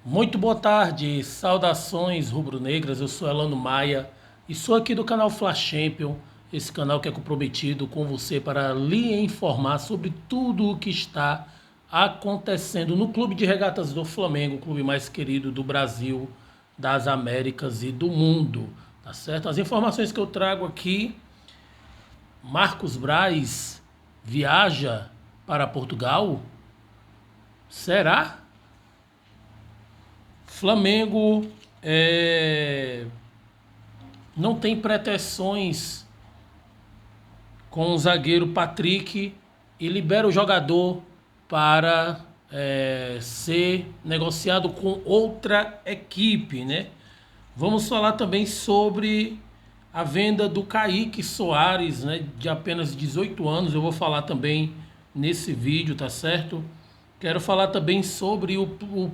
Muito boa tarde, saudações rubro-negras, eu sou Elano Maia e sou aqui do canal Fla Champion, esse canal que é comprometido com você para lhe informar sobre tudo o que está acontecendo no Clube de Regatas do Flamengo, o clube mais querido do Brasil, das Américas e do mundo, tá certo? As informações que eu trago aqui: Marcos Braz viaja para Portugal? Será? Flamengo não tem pretensões com o zagueiro Patrick e libera o jogador para ser negociado com outra equipe, né? Vamos falar também sobre a venda do Kaique Soares, né, de apenas 18 anos. Eu vou falar também nesse vídeo, tá certo? Quero falar também sobre o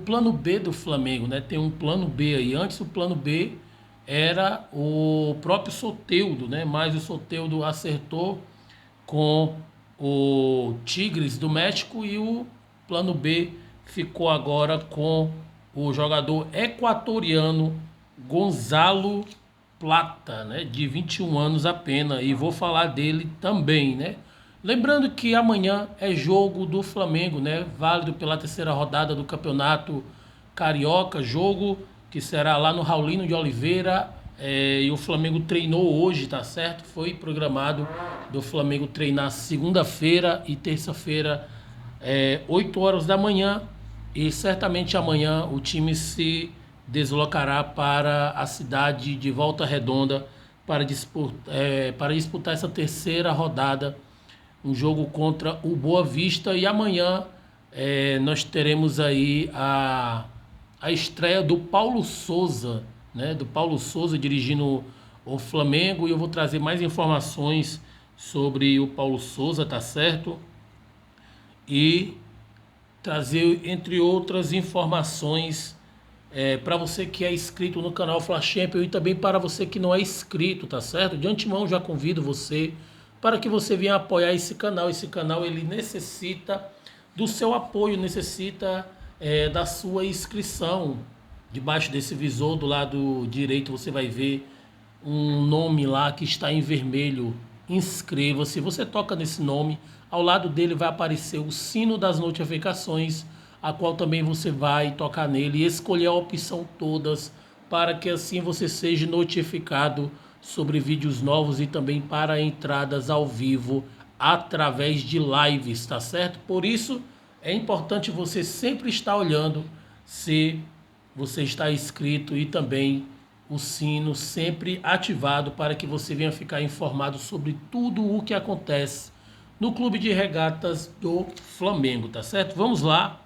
plano B do Flamengo, né? Tem um plano B aí. Antes o plano B era o próprio Soteldo, né? Mas o Soteldo acertou com o Tigres do México e o plano B ficou agora com o jogador equatoriano Gonzalo Plata, né, de 21 anos apenas, e vou falar dele também, né? Lembrando que amanhã é jogo do Flamengo, né? Válido pela terceira rodada do Campeonato Carioca, jogo que será lá no Raulino de Oliveira. E o Flamengo treinou hoje, tá certo? Foi programado do Flamengo treinar segunda-feira e terça-feira, 8 horas da manhã. E certamente amanhã o time se deslocará para a cidade de Volta Redonda para disputar essa terceira rodada, um jogo contra o Boa Vista. E amanhã nós teremos aí a estreia do Paulo Souza, né? Do Paulo Souza dirigindo o Flamengo, e eu vou trazer mais informações sobre o Paulo Souza, tá certo? E trazer, entre outras informações, para você que é inscrito no canal Fla Champion e também para você que não é inscrito, tá certo? De antemão já convido você para que você venha apoiar esse canal. Esse canal ele necessita do seu apoio, necessita da sua inscrição. Debaixo desse visor do lado direito você vai ver um nome lá que está em vermelho. Inscreva-se. Você toca nesse nome, ao lado dele vai aparecer o sino das notificações, a qual também você vai tocar nele e escolher a opção todas, para que assim você seja notificado sobre vídeos novos e também para entradas ao vivo através de lives, tá certo? Por isso é importante você sempre estar olhando se você está inscrito e também o sino sempre ativado, para que você venha ficar informado sobre tudo o que acontece no Clube de Regatas do Flamengo, tá certo? Vamos lá,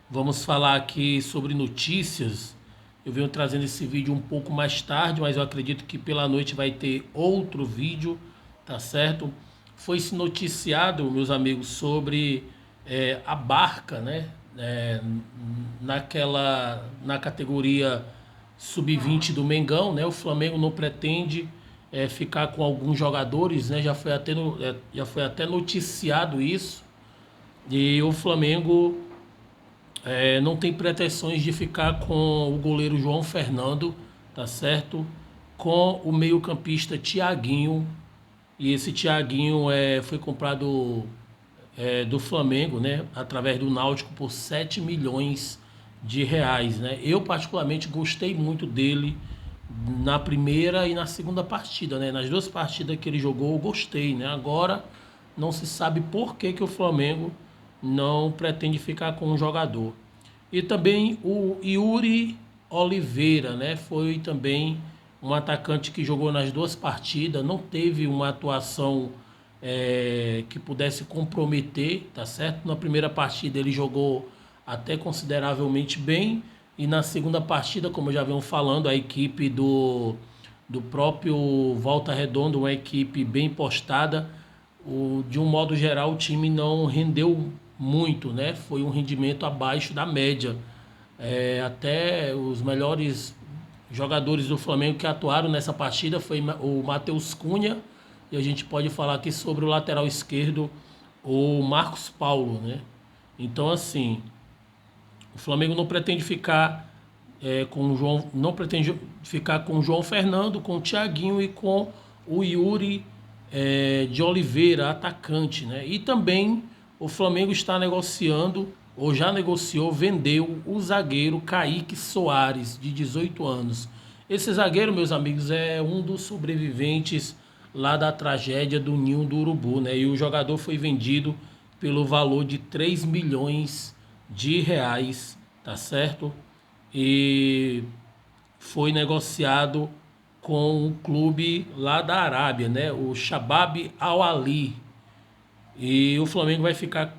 vamos falar aqui sobre notícias. Eu venho trazendo esse vídeo um pouco mais tarde, mas eu acredito que pela noite vai ter outro vídeo, tá certo? Foi-se noticiado, meus amigos, sobre a Barca, né? Na categoria sub-20 do Mengão, né? O Flamengo não pretende ficar com alguns jogadores, né? Já foi até noticiado isso. E o Flamengo não tem pretensões de ficar com o goleiro João Fernando, tá certo? Com o meio-campista Thiaguinho. E esse Thiaguinho foi comprado do Flamengo, né, através do Náutico por 7 milhões de reais, né? Eu particularmente gostei muito dele na primeira e na segunda partida, né? Nas duas partidas que ele jogou, eu gostei, né? Agora não se sabe por que que o Flamengo não pretende ficar com um jogador. E também o Yuri Oliveira, né? Foi também um atacante que jogou nas duas partidas, não teve uma atuação que pudesse comprometer, tá certo? Na primeira partida ele jogou até consideravelmente bem, e na segunda partida, como eu já venho falando, a equipe do próprio Volta Redonda, uma equipe bem postada, de um modo geral o time não rendeu muito, né? Foi um rendimento abaixo da média. Até os melhores jogadores do Flamengo que atuaram nessa partida foi o Matheus Cunha, e a gente pode falar aqui sobre o lateral esquerdo, o Marcos Paulo, né? Então, assim, O Flamengo não pretende ficar com o João, não pretende ficar com o João Fernando, com o Thiaguinho e com o Yuri de Oliveira, atacante, né? E também o Flamengo está negociando, ou já negociou, vendeu o zagueiro Kaique Soares, de 18 anos. Esse zagueiro, meus amigos, é um dos sobreviventes lá da tragédia do Ninho do Urubu, né? E o jogador foi vendido pelo valor de 3 milhões de reais, tá certo? E foi negociado com um clube lá da Arábia, né? O Shabab Al-Ali. E o Flamengo vai ficar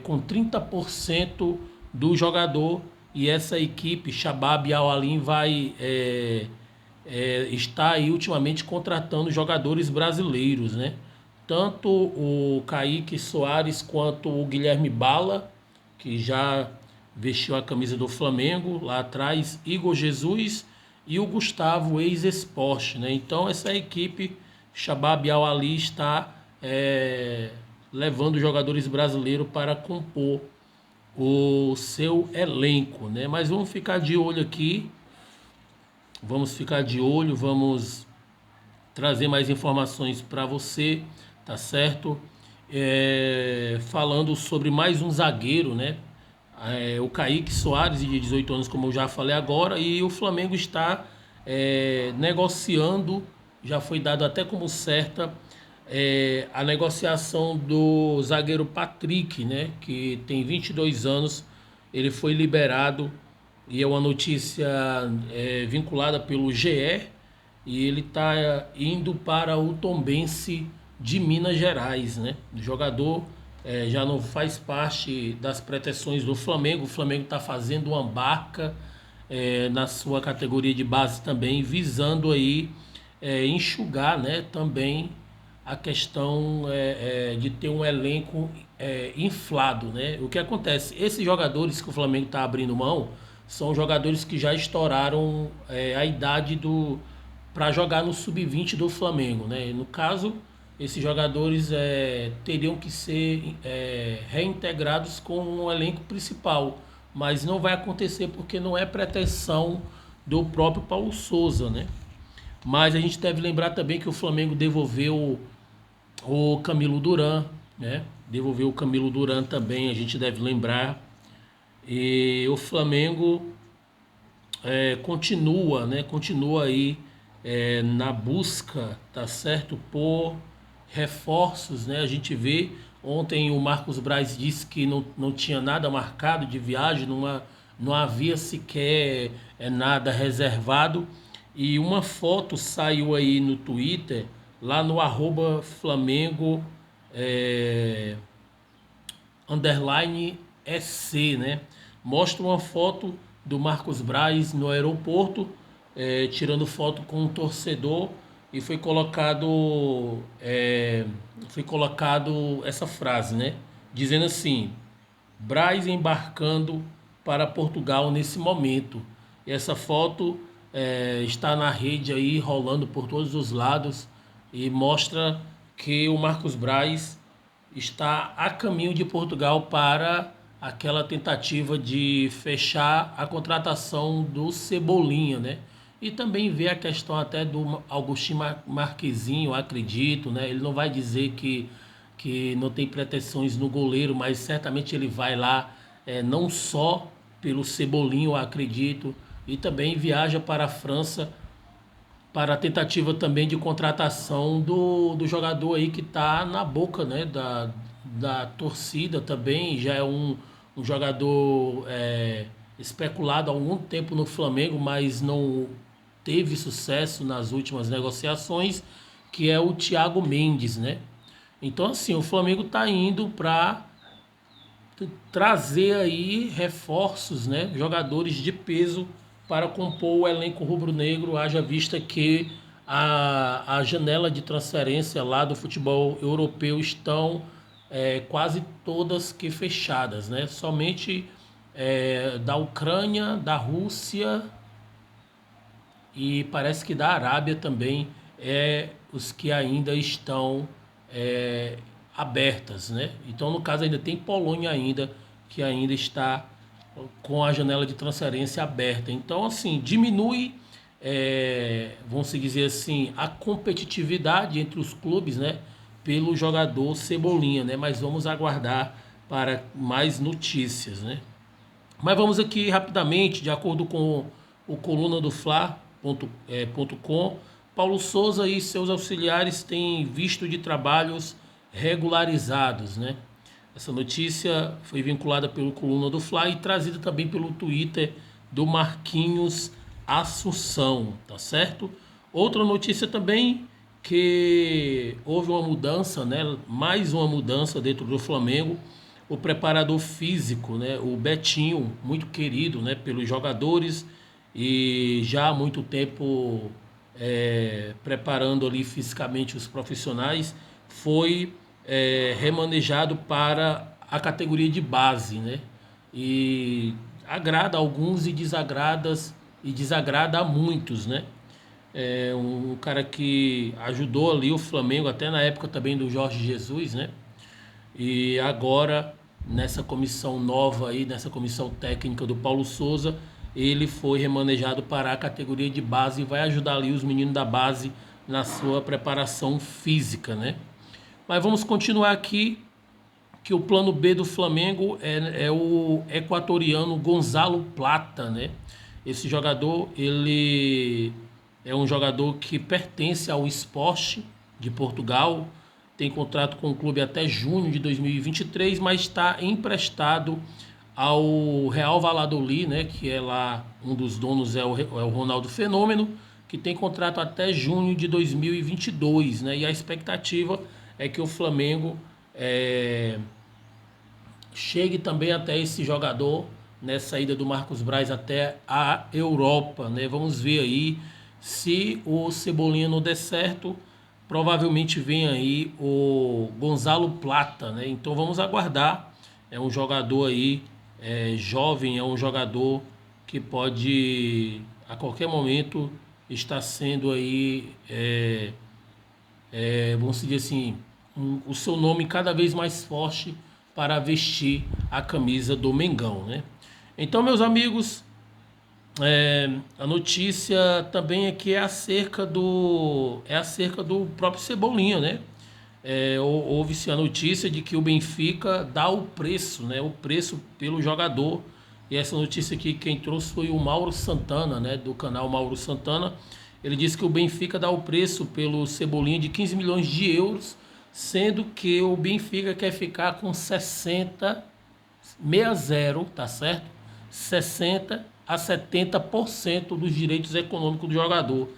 com 30% do jogador e essa equipe, Shabab Al-Ali, vai estar aí ultimamente contratando jogadores brasileiros, né? Tanto o Kaique Soares quanto o Guilherme Bala, que já vestiu a camisa do Flamengo lá atrás, Igor Jesus e o Gustavo, ex-Sport, né? Então essa equipe, Shabab Al-Ali, está levando jogadores brasileiros para compor o seu elenco, né? Mas vamos ficar de olho aqui, vamos trazer mais informações para você, tá certo? Falando sobre mais um zagueiro, né? O Kaique Soares, de 18 anos, como eu já falei agora, e o Flamengo está negociando, já foi dado até como certa a negociação do zagueiro Patrick, né? Que tem 22 anos, ele foi liberado e é uma notícia vinculada pelo GE e ele está indo para o Tombense de Minas Gerais, né? O jogador já não faz parte das pretensões do Flamengo. O Flamengo está fazendo uma barca na sua categoria de base também, visando aí enxugar, né? Também a questão de ter um elenco inflado, né? O que acontece? Esses jogadores que o Flamengo está abrindo mão são jogadores que já estouraram a idade para jogar no sub-20 do Flamengo, né? No caso, esses jogadores teriam que ser reintegrados com o elenco principal, mas não vai acontecer porque não é pretensão do próprio Paulo Souza, né? Mas a gente deve lembrar também que o Flamengo devolveu o Camilo Duran, né? Devolveu o Camilo Duran também, a gente deve lembrar. E o Flamengo continua, né? Continua aí na busca, tá certo? Por reforços, né? A gente vê, ontem o Marcos Braz disse que não tinha nada marcado de viagem, não havia sequer nada reservado. E uma foto saiu aí no Twitter, lá no @Flamengo underline SC, né? Mostra uma foto do Marcos Braz no aeroporto, tirando foto com um torcedor, e foi colocado essa frase, né? Dizendo assim: Braz embarcando para Portugal nesse momento. E essa foto está na rede aí, rolando por todos os lados, e mostra que o Marcos Braz está a caminho de Portugal para aquela tentativa de fechar a contratação do Cebolinha, né? E também ver a questão até do Agostinho Marquezinho, acredito, né? Ele não vai dizer que não tem pretensões no goleiro, mas certamente ele vai lá não só pelo Cebolinha, eu acredito, e também viaja para a França para a tentativa também de contratação do jogador aí que está na boca, né, da torcida também. Já é um jogador especulado há algum tempo no Flamengo, mas não teve sucesso nas últimas negociações, que é o Thiago Mendes, né? Então, assim, o Flamengo está indo para trazer aí reforços, né? Jogadores de peso para compor o elenco rubro-negro, haja vista que a janela de transferência lá do futebol europeu estão quase todas que fechadas, né? Somente da Ucrânia, da Rússia e parece que da Arábia também os que ainda estão abertas, né? Então, no caso, ainda tem Polônia ainda, que ainda está com a janela de transferência aberta. Então, assim, diminui, vamos se dizer assim, a competitividade entre os clubes, né, pelo jogador Cebolinha, né? Mas vamos aguardar para mais notícias, né? Mas vamos aqui rapidamente, de acordo com o coluna do Fla.com, Paulo Souza e seus auxiliares têm visto de trabalhos regularizados, né? Essa notícia foi vinculada pelo coluna do Fla e trazida também pelo Twitter do Marquinhos Assunção, tá certo? Outra notícia também que houve uma mudança, né? Mais uma mudança dentro do Flamengo. O preparador físico, né? O Betinho, muito querido, né? Pelos jogadores e já há muito tempo preparando ali fisicamente os profissionais, foi remanejado para a categoria de base, né? E agrada a alguns e desagrada a muitos, né? É um cara que ajudou ali o Flamengo até na época também do Jorge Jesus, né? E agora nessa comissão nova aí, nessa comissão técnica do Paulo Souza, ele foi remanejado para a categoria de base e vai ajudar ali os meninos da base na sua preparação física, né? Mas vamos continuar aqui, que o plano B do Flamengo é o equatoriano Gonzalo Plata, né? Esse jogador, ele é um jogador que pertence ao Sport de Portugal, tem contrato com o clube até junho de 2023, mas está emprestado ao Real Valladolid, né? Que é lá, um dos donos é o Ronaldo Fenômeno, que tem contrato até junho de 2022, né? E a expectativa é que o Flamengo chegue também até esse jogador nessa ida do Marcos Braz até a Europa, né? Vamos ver aí se o Cebolinha não der certo, provavelmente vem aí o Gonzalo Plata, né? Então vamos aguardar. É um jogador aí jovem, é um jogador que pode a qualquer momento estar sendo aí vamos dizer assim, o seu nome cada vez mais forte para vestir a camisa do Mengão, né? Então, meus amigos, a notícia também aqui é acerca do próprio Cebolinha, né? Houve-se a notícia de que o Benfica dá o preço, né? O preço pelo jogador. E essa notícia aqui quem trouxe foi o Mauro Santana, né? Do canal Mauro Santana. Ele disse que o Benfica dá o preço pelo Cebolinha de 15 milhões de euros, sendo que o Benfica quer ficar com 60, tá certo? 60 a 70% dos direitos econômicos do jogador.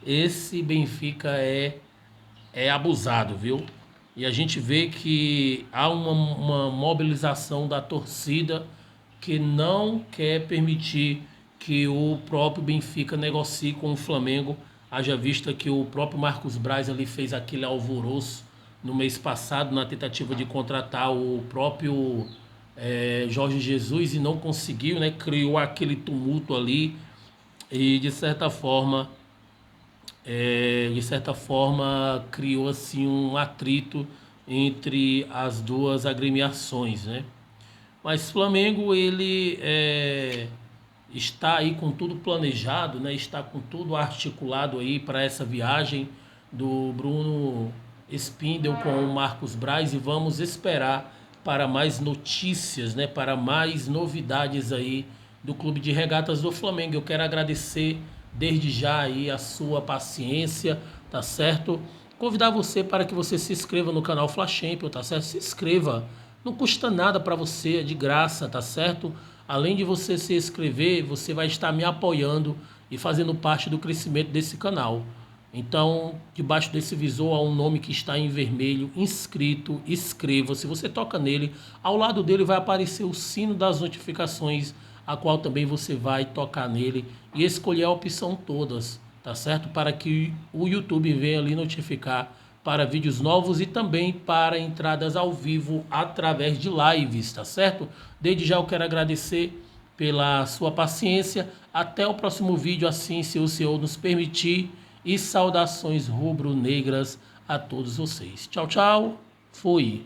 Esse Benfica é abusado, viu? E a gente vê que há uma mobilização da torcida que não quer permitir que o próprio Benfica negocie com o Flamengo, haja vista que o próprio Marcos Braz ali fez aquele alvoroço no mês passado na tentativa de contratar o próprio Jorge Jesus e não conseguiu, né? Criou aquele tumulto ali e de certa forma criou assim um atrito entre as duas agremiações, né? Mas Flamengo ele está aí com tudo planejado, né? Está com tudo articulado aí para essa viagem do Bruno Spindel com o Marcos Braz e vamos esperar para mais notícias, né? Para mais novidades aí do Clube de Regatas do Flamengo. Eu quero agradecer desde já aí a sua paciência, tá certo? Convidar você para que você se inscreva no canal Fla Champion, tá certo? Se inscreva, não custa nada para você, é de graça, tá certo? Além de você se inscrever, você vai estar me apoiando e fazendo parte do crescimento desse canal. Então, debaixo desse visor há um nome que está em vermelho, inscrito, inscreva. Se você toca nele, ao lado dele vai aparecer o sino das notificações, a qual também você vai tocar nele e escolher a opção todas, tá certo? Para que o YouTube venha ali notificar para vídeos novos e também para entradas ao vivo através de lives, tá certo? Desde já eu quero agradecer pela sua paciência. Até o próximo vídeo, assim se o Senhor nos permitir. E saudações rubro-negras a todos vocês. Tchau, tchau. Fui.